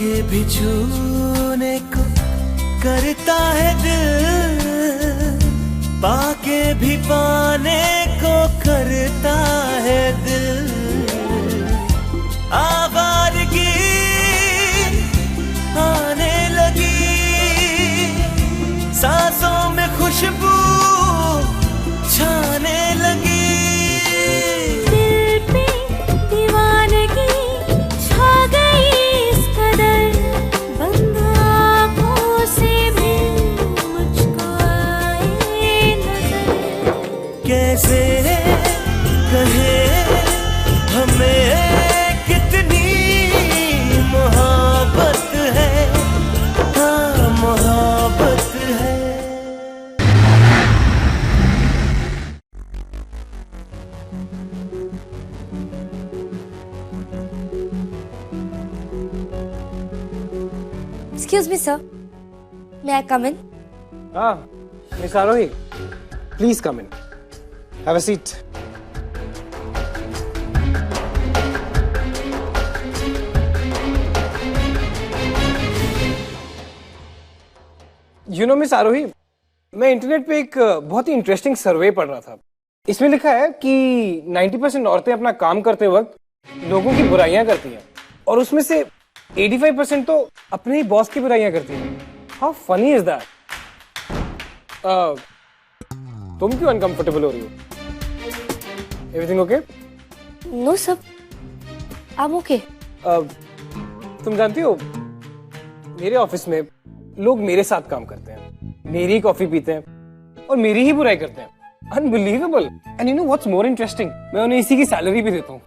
के भी छूने को करता है दिल, पाके भी पाने को करता है दिल। आवारगी आने लगी, सांसों में खुशबू छाने लगी। कैसे कहे हमें कितनी मोहब्बत है, हाँ मोहब्बत है। Excuse me, sir. May I come in? Miss Arohi, please come in. Have a seat. You know, Miss Arohi, मैं इंटरनेट पे एक बहुत ही इंटरेस्टिंग सर्वे पढ़ रहा था। इसमें लिखा है कि 90% औरतें अपना काम करते वक्त लोगों की बुराइयां करती हैं और उसमें से 85% तो अपने ही बॉस की बुराइयां करती हैं। How funny is that? तुम क्यों अनकंफर्टेबल हो रही हो? Everything okay? No, sir. I'm okay. तुम जानती हो, मेरे ऑफिस में लोग मेरे साथ काम करते हैं, मेरी ही कॉफी पीते हैं और मेरी ही बुराई करते हैं। Unbelievable. And you know what's more interesting? मैं उन्हें इसी की सैलरी भी देता हूँ।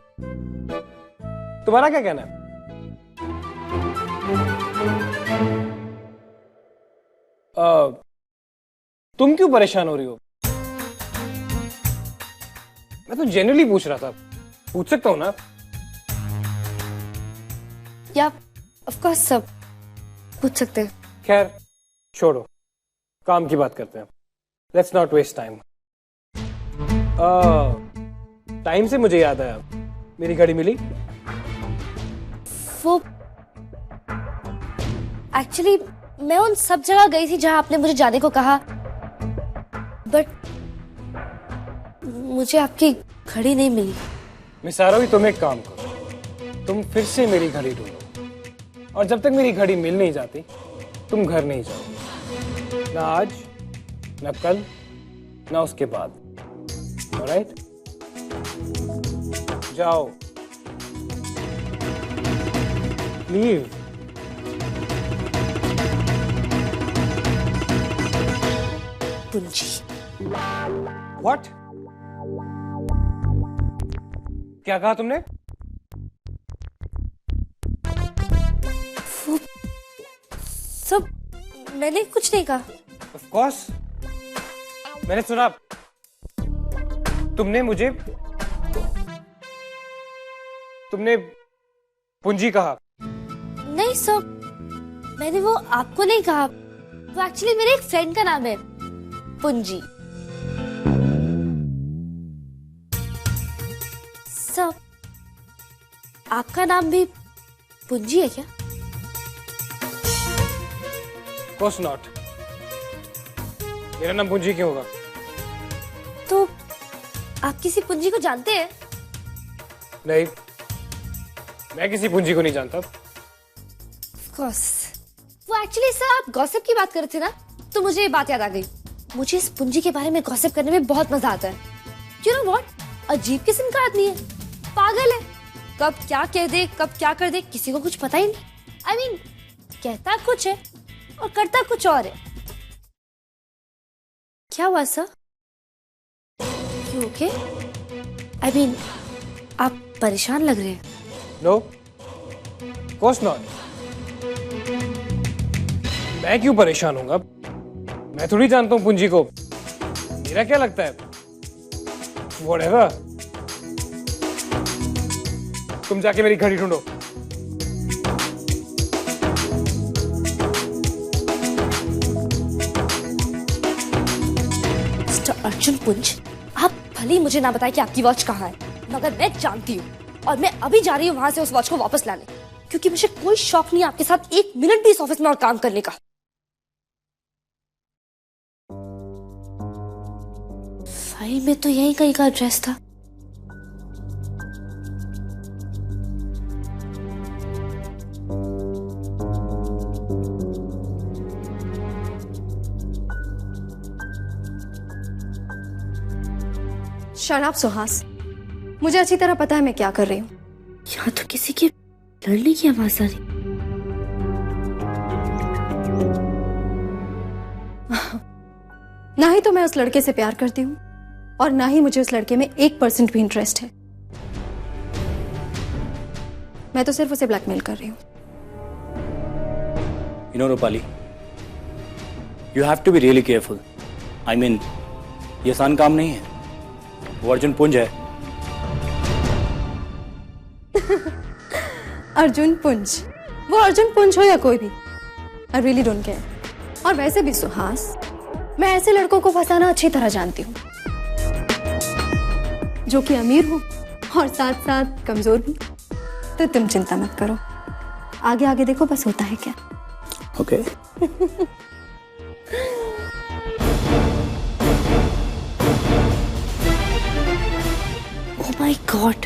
तुम्हारा क्या कहना है? तुम क्यों परेशान हो रही हो? मैं तो जेन्युइनली पूछ रहा था, पूछ सकता हूँ ना? या ऑफ कोर्स सब पूछ सकते हैं। खैर छोड़ो, काम की बात करते हैं। Let's not waste time. Time से मुझे याद आया, मेरी घड़ी मिली? वो एक्चुअली मैं उन सब जगह गई थी जहां आपने मुझे जाने को कहा, बट मुझे आपकी घड़ी नहीं मिली। मिस आरोही, तुम एक काम करो, तुम फिर से मेरी घड़ी ढूंढो और जब तक मेरी घड़ी मिल नहीं जाती तुम घर नहीं जाओ, ना आज ना कल ना उसके बाद। ऑलराइट? जाओ, लीव। पूंजी। व्हाट? क्या कहा तुमने? सब मैंने कुछ नहीं कहा। ऑफ कोर्स मैंने सुना। तुमने पूंजी कहा। नहीं सर, मैंने वो आपको नहीं कहा, वो एक्चुअली मेरे एक फ्रेंड का नाम है, पूंजी। सर, आपका नाम भी पूंजी है क्या? Of course not. मेरा नाम पूंजी क्यों होगा? तो आप किसी पूंजी को जानते हैं? नहीं, मैं किसी पूंजी को नहीं जानता। Of course. वो एक्चुअली सर आप गॉसिप की बात कर रहे थे ना, तो मुझे ये बात याद आ गई। मुझे इस पूंजी के बारे में गॉसिप करने में बहुत मजा आता है। You know what? अजीब किस्म का आदमी है, पागल है, कब क्या कह दे कब क्या कर दे किसी को कुछ पता ही नहीं। I mean, कहता कुछ है और करता कुछ और है। क्या हुआ sir? You okay? I mean, आप परेशान लग रहे हैं। No, of course not. मैं क्यों परेशान होऊंगा? मैं थोड़ी जानता हूँ पूंजी को, मेरा क्या लगता है? Whatever. तुम जाके मेरी घड़ी ढूंढो। मिस्टर अर्जुन पुंज, आप भले ही मुझे ना बताएं कि आपकी वॉच कहाँ है, मगर मैं जानती हूँ और मैं अभी जा रही हूँ वहां से उस वॉच को वापस लाने, क्योंकि मुझे कोई शौक नहीं आपके साथ 1 मिनट भी इस ऑफिस में और काम करने का। फाइल में तो यही कहीं का एड्रेस था। शट अप सुहास, मुझे अच्छी तरह पता है मैं क्या कर रही हूँ। यहाँ तो किसी के लड़ने की आवाज आ रही। ना ही तो मैं उस लड़के से प्यार करती हूँ और ना ही मुझे उस लड़के में 1% भी इंटरेस्ट है। मैं तो सिर्फ उसे ब्लैकमेल कर रही हूँ। You know, Rupali, you have to be really careful. I mean, ये आसान काम नहीं है। वो अर्जुन पुंज है। अर्जुन पुंज, वो अर्जुन पुंज हो या कोई भी, आई रियली डोंट केयर। और वैसे भी सुहास, मैं ऐसे लड़कों को फंसाना अच्छी तरह जानती हूँ, जो कि अमीर हो और साथ साथ कमजोर भी। तो तुम चिंता मत करो, आगे आगे देखो बस होता है क्या। ओके। ओह माय गॉड,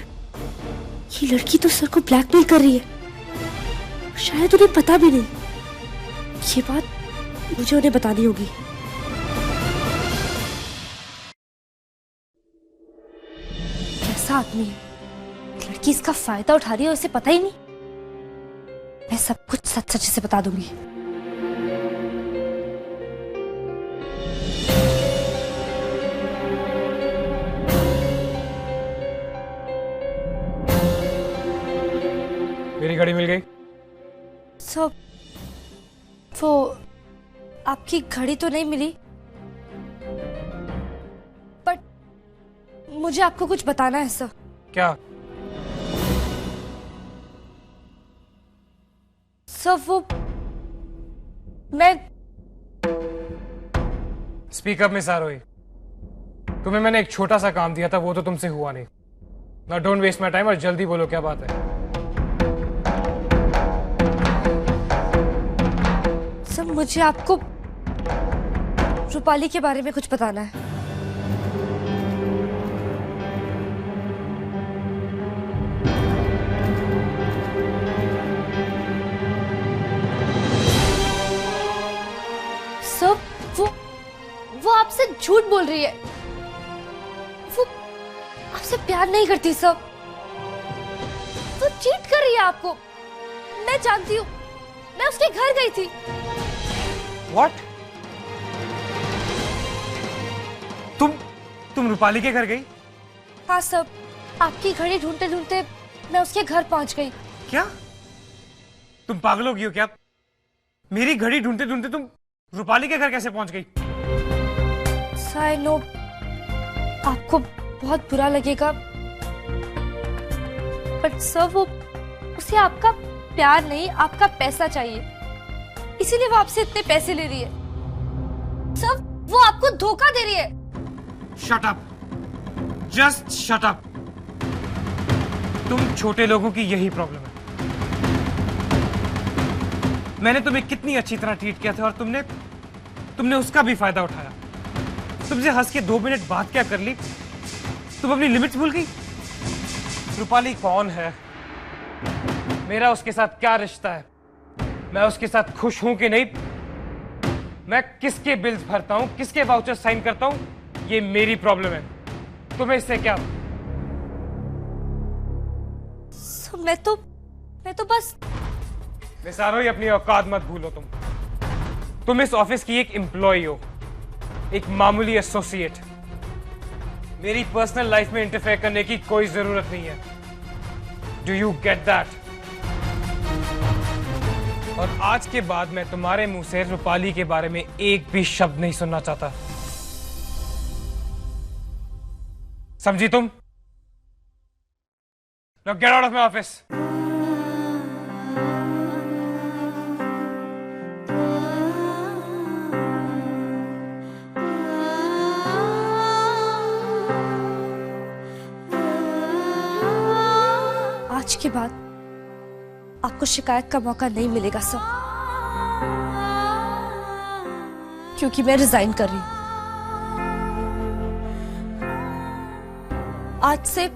ये लड़की तो सर को ब्लैकमेल कर रही है। शायद उन्हें पता भी नहीं। ये बात मुझे उन्हें बतानी होगी। कैसा आदमी है, लड़की इसका फायदा उठा रही है और इसे पता ही नहीं। मैं सब कुछ सच सच से बता दूंगी। मेरी घड़ी मिल गई। सर, वो आपकी घड़ी तो नहीं मिली, बट मुझे आपको कुछ बताना है सर। क्या? सर वो मैं स्पीक अप मिस आरोही। तुम्हें मैंने एक छोटा सा काम दिया था, वो तो तुमसे हुआ नहीं। Now don't waste my time और जल्दी बोलो क्या बात है। सर मुझे आपको रूपाली के बारे में कुछ बताना है। सर वो आपसे झूठ बोल रही है। वो आपसे प्यार नहीं करती सर। वो चीट कर रही है आपको। मैं जानती हूँ, मैं उसके घर गई थी। What? तुम रूपाली के घर गई? हाँ सर, आपकी घड़ी ढूंढते ढूंढते मैं उसके घर पहुंच गई। क्या? तुम पागल हो गई हो क्या? मेरी घड़ी ढूंढते ढूंढते तुम रूपाली के घर कैसे पहुंच गई? सर आई नो आपको बहुत बुरा लगेगा, बट सर वो उसे आपका प्यार नहीं, आपका पैसा चाहिए, इसीलिए वो आपसे इतने पैसे ले रही है। सर वो आपको धोखा दे रही है। Shut up, just shut up. तुम छोटे लोगों की यही प्रॉब्लम है। मैंने तुम्हें कितनी अच्छी तरह ट्रीट किया था और तुमने उसका भी फायदा उठाया। तुमसे हंस के 2 मिनट बात क्या कर ली? तुम अपनी लिमिट्स भूल गई। रूपाली कौन है? मेरा उसके साथ क्या रिश्ता है? मैं उसके साथ खुश हूं कि नहीं? मैं किसके बिल्स भरता हूं, किसके वाउचर साइन करता हूं, ये मेरी प्रॉब्लम है। तुम्हें इससे क्या? सर मैं तो बस निसारो ही अपनी औकात मत भूलो। तुम इस ऑफिस की एक एम्प्लॉय हो, एक मामूली एसोसिएट। मेरी पर्सनल लाइफ में इंटरफेयर करने की कोई जरूरत नहीं है। Do you get that? और आज के बाद मैं तुम्हारे मुंह से रूपाली के बारे में एक भी शब्द नहीं सुनना चाहता। समझी तुम? Now get out of my office. आज के बाद आपको शिकायत का मौका नहीं मिलेगा सर, क्योंकि मैं रिजाइन कर रही हूं। आज से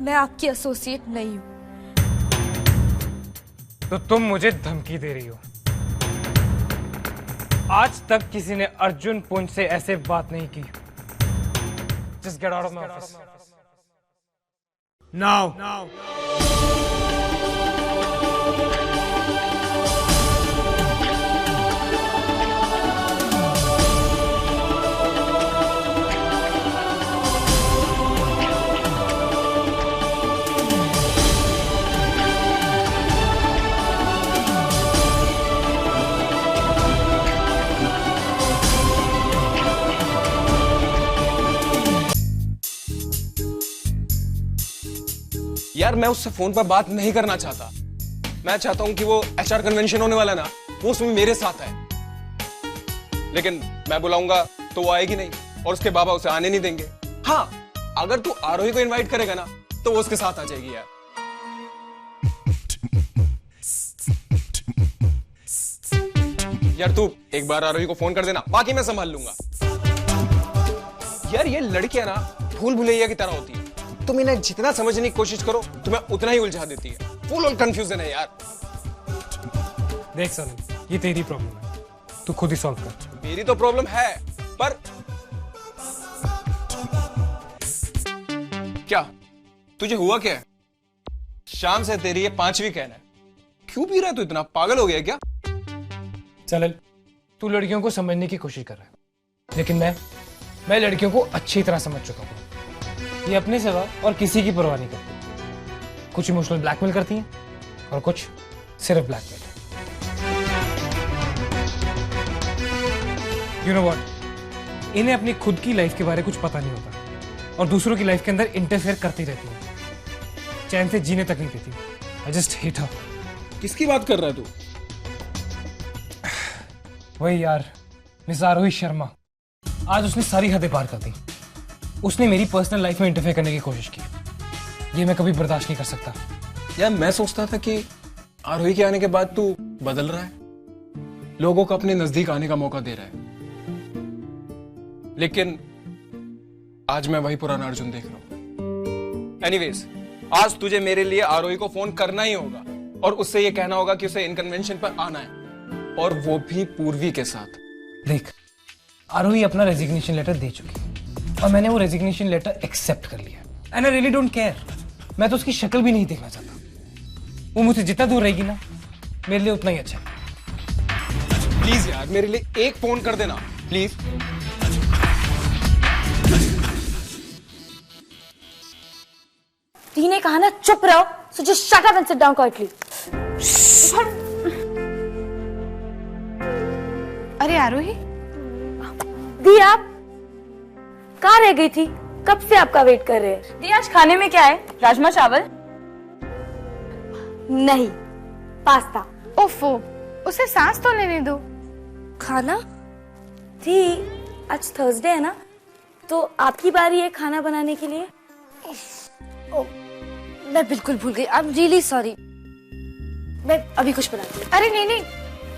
मैं आपकी एसोसिएट नहीं हूं। तो तुम मुझे धमकी दे रही हो? आज तक किसी ने अर्जुन पुंज से ऐसे बात नहीं की। Just get out of my office. Now. यार मैं उससे फोन पर बात नहीं करना चाहता। मैं चाहता हूं कि वो एचआर कन्वेंशन होने वाला ना, वो उसमें मेरे साथ है। लेकिन मैं बुलाऊंगा तो वो आएगी नहीं और उसके बाबा उसे आने नहीं देंगे। हाँ, अगर तू आरोही को इनवाइट करेगा ना तो वो उसके साथ आ जाएगी यार। यार तू एक बार आरोही को फोन कर देना, बाकी मैं संभाल लूंगा। यार ये लड़कियां ना भूल भुलैया की तरह होती है, तुम इन्हें जितना समझने की कोशिश करो तुम्हें उतना ही उलझा देती है। फुल ऑन कंफ्यूजन है यार। देख सनू, ये तेरी प्रॉब्लम है, तू खुद ही सॉल्व कर। मेरी तो प्रॉब्लम है, पर क्या तुझे हुआ क्या है? शाम से तेरी ये 5वीं कहना है। क्यों पी रहा है तू? इतना पागल हो गया क्या? चल, तू लड़कियों को समझने की कोशिश कर रहा है, लेकिन मैं लड़कियों को अच्छी तरह समझ चुका हूं। ये अपने सिवा और किसी की परवाह नहीं करती। कुछ इमोशनल ब्लैकमेल करती हैं और कुछ सिर्फ ब्लैकमेल। यू नो व्हाट, इन्हें अपनी खुद की लाइफ के बारे में कुछ पता नहीं होता और दूसरों की लाइफ के अंदर इंटरफेयर करती रहती है। चैन से जीने तक नहीं देती। I just hate her. किसकी बात कर रहा है तू? वही यार, मिस आरोही शर्मा। आज उसने सारी हदें पार कर दी। उसने मेरी पर्सनल लाइफ में इंटरफेयर करने की कोशिश की। ये मैं कभी बर्दाश्त नहीं कर सकता। यार मैं सोचता था कि आरोही के आने के बाद तू बदल रहा है, लोगों को अपने नजदीक आने का मौका दे रहा है, लेकिन आज मैं वही पुराना अर्जुन देख रहा हूं। एनीवेज, आज तुझे मेरे लिए आरोही को फोन करना ही होगा और उससे ये कहना होगा कि उसे इन कन्वेंशन पर आना है, और वो भी पूर्वी के साथ। देख, आरोही अपना रेजिग्नेशन लेटर दे चुकी है और मैंने वो रेजिग्नेशन लेटर एक्सेप्ट कर लिया। And I really don't care. मैं तो उसकी शक्ल भी नहीं देखना चाहता। वो मुझसे जितना दूर रहेगी ना, मेरे लिए उतना ही अच्छा है। प्लीज यार मेरे लिए एक फोन कर देना प्लीज। दी ने कहा ना चुप रहो, so just shut up and sit down quietly. अरे आरोही, दी आप कहाँ रह गई थी? कब से आपका वेट कर रहे हैं। दी आज खाने में क्या है? राजमा चावल? नहीं, पास्ता। ओफो, उसे सांस तो लेने दो। खाना? दी आज थर्सडे है ना, तो आपकी बारी है खाना बनाने के लिए। ओ, मैं बिल्कुल भूल गई। I am really sorry. मैं अभी कुछ बनाती हूँ। अरे नहीं,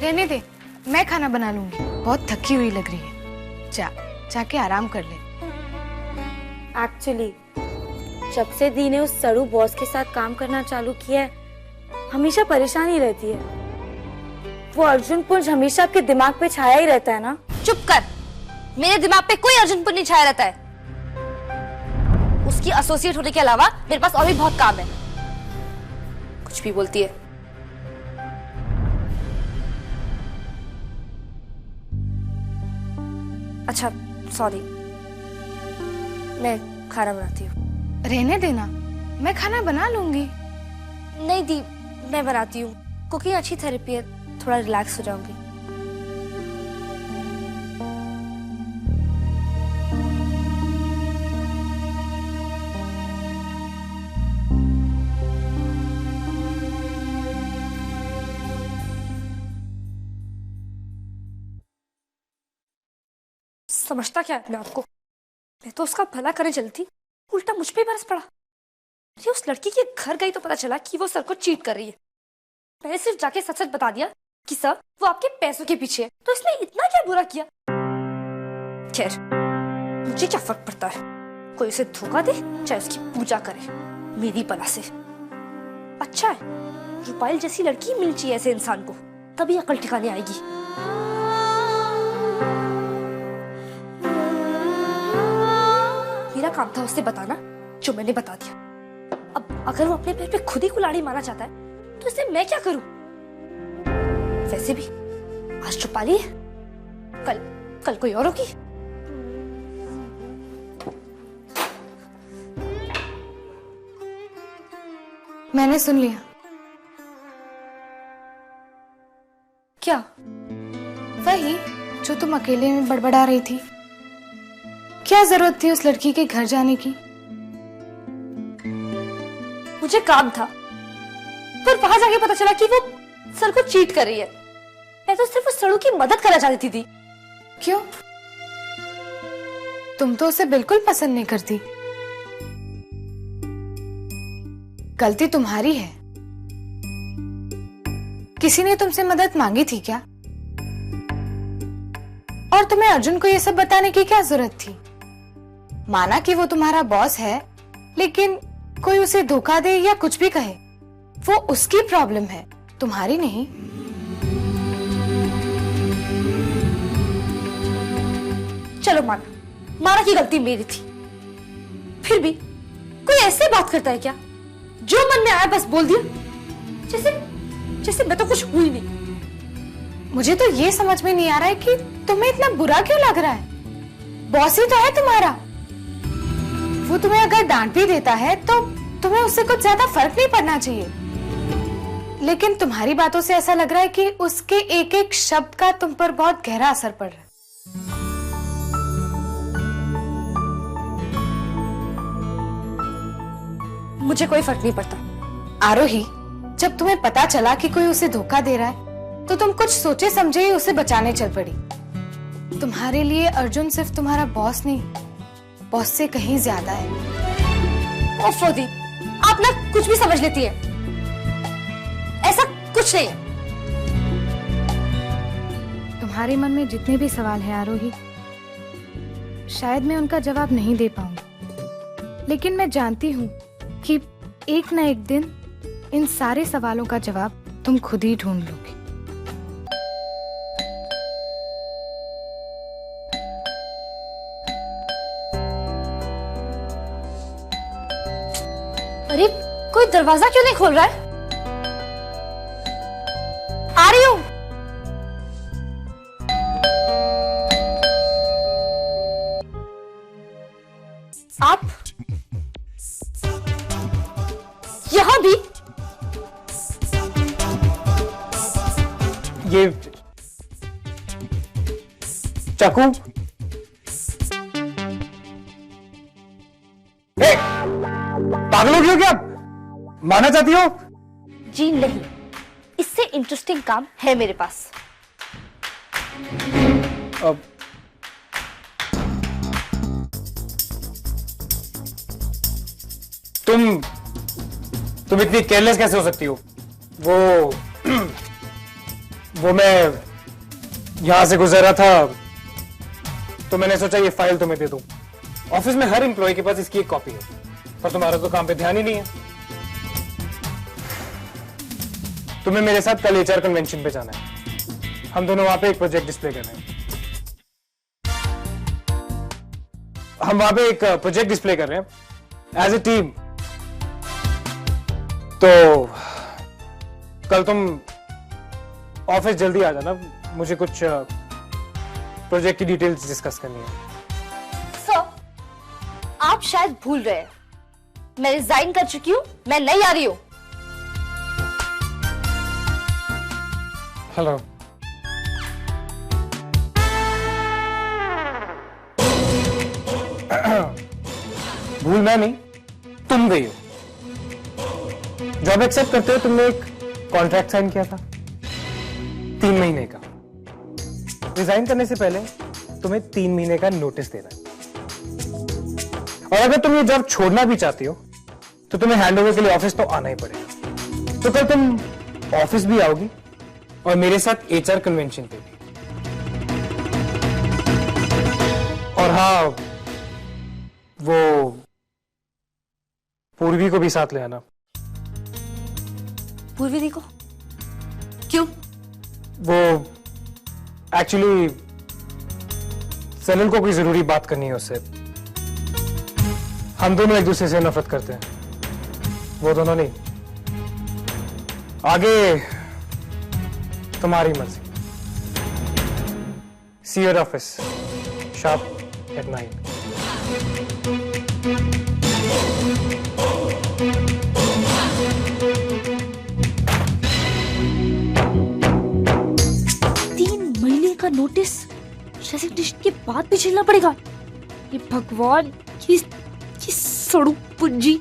रहने दे, मैं खाना बना लूंगी। बहुत थकी हुई लग रही है। जाके आराम कर ले। एक्चुअली जब से दी ने उस सड़ू बॉस के साथ काम करना चालू किया है, हमेशा परेशानी रहती है। वो अर्जुन पुंज हमेशा आपके दिमाग पे छाया ही रहता है ना। चुप कर, मेरे दिमाग पे कोई अर्जुन पुंज नहीं छाया रहता है। उसकी एसोसिएट होने के अलावा मेरे पास और भी बहुत काम है। कुछ भी बोलती है। अच्छा सॉरी, मैं खाना बनाती हूँ। रहने देना, मैं खाना बना लूंगी। नहीं दी, मैं बनाती हूँ। कुकिंग अच्छी थेरेपी है, थोड़ा रिलैक्स हो जाऊंगी। समझता क्या है अपने आप को? मैं तो उसका भला करने चली थी, उल्टा मुझ पे ही बरस पड़ा। अरे उस लड़की के घर गई तो पता चला कि वो सर को चीट कर रही है। मैंने सिर्फ जाके सच सच बता दिया कि सर वो आपके पैसों के पीछे है, तो इसने इतना क्या बुरा किया। खैर मुझे क्या फर्क पड़ता है, कोई उसे धोखा दे चाहे उसकी पूजा करे, मेरी बला से। अच्छा है रूपाइल जैसी लड़की मिलनी चाहिए ऐसे इंसान को, तभी अकल ठिकाने आएगी। मेरा काम था उसे बताना जो मैंने बता दिया। अब अगर वो अपने पैर पे खुद ही कुल्हाड़ी मारना चाहता है तो इसे मैं क्या करूं। वैसे भी आज छुपा ली है, कल कोई और होगी। मैंने सुन लिया। क्या? वही जो तुम अकेले में बड़बड़ा रही थी। क्या जरूरत थी उस लड़की के घर जाने की? मुझे काम था, पर वहां जाके पता चला कि वो सर को चीट कर रही है। मैं तो सिर्फ उस सड़ू की मदद करना चाहती थी। क्यों? तुम तो उसे बिल्कुल पसंद नहीं करती। गलती तुम्हारी है। किसी ने तुमसे मदद मांगी थी क्या? और तुम्हें अर्जुन को ये सब बताने की क्या जरूरत थी? माना कि वो तुम्हारा बॉस है, लेकिन कोई उसे धोखा दे या कुछ भी कहे, वो उसकी प्रॉब्लम है, तुम्हारी नहीं। चलो माना कि गलती मेरी थी, फिर भी कोई ऐसे बात करता है क्या? जो मन में आया बस बोल दिया, जैसे मैं तो कुछ हुई नहीं। मुझे तो ये समझ में नहीं आ रहा है कि तुम्हें इतना बुरा क्यों लग रहा है। बॉस ही तो है तुम्हारा। वो तुम्हें अगर डांट भी देता है तो तुम्हें उससे कुछ ज्यादा फर्क नहीं पड़ना चाहिए, लेकिन तुम्हारी बातों से ऐसा लग रहा है कि उसके एक एक शब्द का तुम पर बहुत गहरा असर पड़ रहा है। मुझे कोई फर्क नहीं पड़ता। आरोही, जब तुम्हें पता चला कि कोई उसे धोखा दे रहा है तो तुम कुछ सोचे समझे ही उसे बचाने चल पड़ी। तुम्हारे लिए अर्जुन सिर्फ तुम्हारा बॉस नहीं, बॉस से कहीं ज्यादा है। ओह फोदी, आप ना कुछ भी समझ लेती है। ऐसा कुछ नहीं है। तुम्हारे मन में जितने भी सवाल हैं आरोही, शायद मैं उनका जवाब नहीं दे पाऊंगी, लेकिन मैं जानती हूँ कि एक न एक दिन इन सारे सवालों का जवाब तुम खुद ही ढूंढ लोगे। अरे कोई दरवाजा क्यों नहीं खोल रहा है? आ रही हूं। आप यहां भी? ये चाकू? पागल हो गई हो क्या? मारना चाहती हो? जी नहीं, इससे इंटरेस्टिंग काम है मेरे पास। अब तुम इतनी केयरलेस कैसे हो सकती हो? वो मैं यहां से गुजर रहा था तो मैंने सोचा ये फाइल तुम्हें दे दूं। ऑफिस में हर एम्प्लॉय के पास इसकी एक कॉपी है, पर तुम्हारा तो काम पे ध्यान ही नहीं है। तुम्हें मेरे साथ कल एचआर कन्वेंशन पे जाना है। हम दोनों वहां पे एक प्रोजेक्ट डिस्प्ले कर रहे हैं। हम वहां पे एक प्रोजेक्ट डिस्प्ले कर रहे हैं एज ए टीम। तो कल तुम ऑफिस जल्दी आ जाना, मुझे कुछ प्रोजेक्ट की डिटेल्स डिस्कस करनी है। सर, आप शायद भूल रहे हैं, मैं रिजाइन कर चुकी हूँ, मैं नहीं आ रही हूँ। हेलो। भूल मैं नहीं, तुम गई हो। जॉब एक्सेप्ट करते हो तुमने एक कॉन्ट्रैक्ट साइन किया था 3 महीने का। रिजाइन करने से पहले तुम्हें 3 महीने का नोटिस देना है, और अगर तुम ये जॉब छोड़ना भी चाहती हो तो तुम्हें हैंडओवर के लिए ऑफिस तो आना ही पड़ेगा। तो कल तुम ऑफिस भी आओगी और मेरे साथ एचआर कन्वेंशन पे भी। और हाँ, वो पूर्वी को भी साथ ले आना। पूर्वी दी को क्यों? वो एक्चुअली सनल को कोई जरूरी बात करनी है उससे। हम दोनों एक दूसरे से नफरत करते हैं, वो दोनों नहीं। आगे तुम्हारी मर्जी। See your office sharp eight 9। का नोटिस रेजिग्नेशन के बाद भी झेलना पड़ेगा। ये भगवान, ये सड़ू पूंजी।